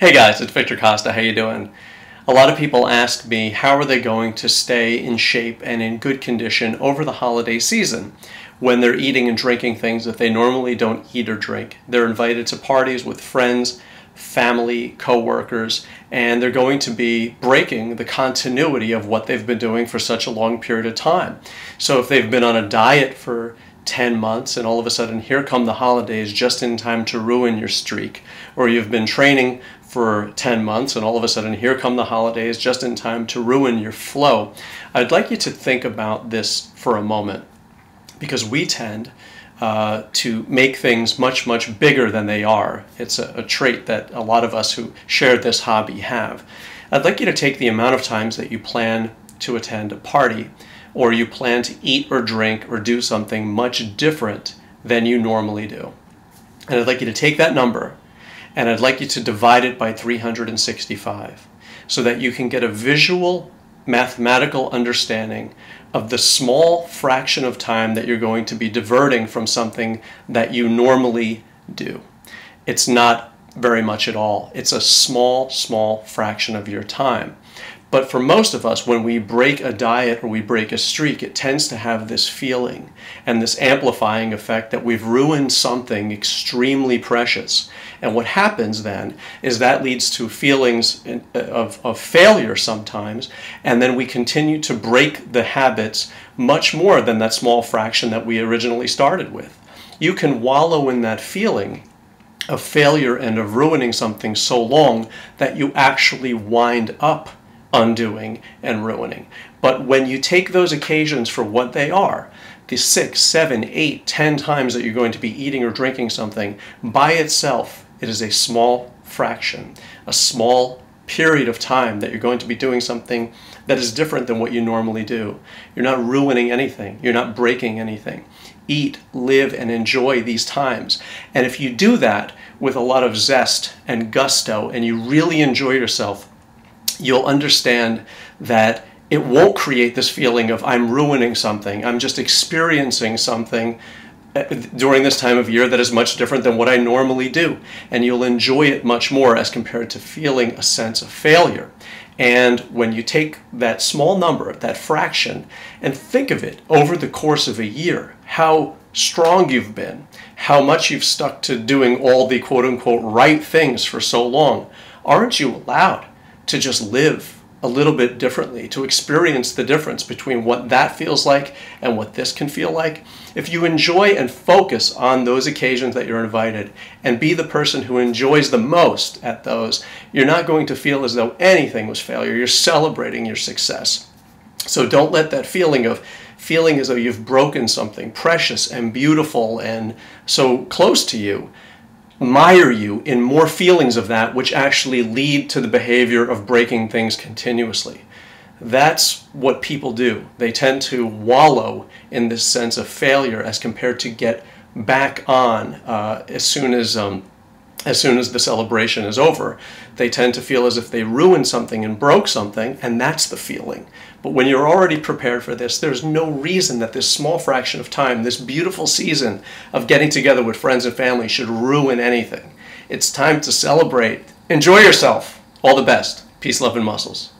Hey guys, it's Victor Costa. How you doing? A lot of people ask me how are they going to stay in shape and in good condition over the holiday season when they're eating and drinking things that they normally don't eat or drink. They're invited to parties with friends, family, co-workers, and they're going to be breaking the continuity of what they've been doing for such a long period of time. So if they've been on a diet for 10 months and all of a sudden here come the holidays just in time to ruin your streak, or you've been training for 10 months and all of a sudden here come the holidays just in time to ruin your flow, I'd like you to think about this for a moment, because we tend to make things much, much bigger than they are. It's a trait that a lot of us who share this hobby have. I'd like you to take the amount of times that you plan to attend a party, or you plan to eat or drink or do something much different than you normally do. And I'd like you to take that number and I'd like you to divide it by 365 so that you can get a visual mathematical understanding of the small fraction of time that you're going to be diverting from something that you normally do. It's not very much at all. It's a small, small fraction of your time. But for most of us, when we break a diet or we break a streak, it tends to have this feeling and this amplifying effect that we've ruined something extremely precious. And what happens then is that leads to feelings of failure sometimes, and then we continue to break the habits much more than that small fraction that we originally started with. You can wallow in that feeling of failure and of ruining something so long that you actually wind up undoing and ruining. But when you take those occasions for what they are, the 6, 7, 8, 10 times that you're going to be eating or drinking something, by itself, it is a small fraction, a small period of time that you're going to be doing something that is different than what you normally do. You're not ruining anything. You're not breaking anything. Eat, live, and enjoy these times. And if you do that with a lot of zest and gusto, and you really enjoy yourself, you'll understand that it won't create this feeling of I'm ruining something, I'm just experiencing something during this time of year that is much different than what I normally do. And you'll enjoy it much more as compared to feeling a sense of failure. And when you take that small number, that fraction, and think of it over the course of a year, how strong you've been, how much you've stuck to doing all the quote-unquote right things for so long, aren't you allowed to just live a little bit differently, to experience the difference between what that feels like and what this can feel like? If you enjoy and focus on those occasions that you're invited and be the person who enjoys the most at those, you're not going to feel as though anything was failure. You're celebrating your success. So don't let that feeling of feeling as though you've broken something precious and beautiful and so close to you mire you in more feelings of that, which actually lead to the behavior of breaking things continuously. That's what people do. They tend to wallow in this sense of failure as compared to get back on as soon as the celebration is over. They tend to feel as if they ruined something and broke something, and that's the feeling. But when you're already prepared for this, there's no reason that this small fraction of time, this beautiful season of getting together with friends and family, should ruin anything. It's time to celebrate. Enjoy yourself. All the best. Peace, love, and muscles.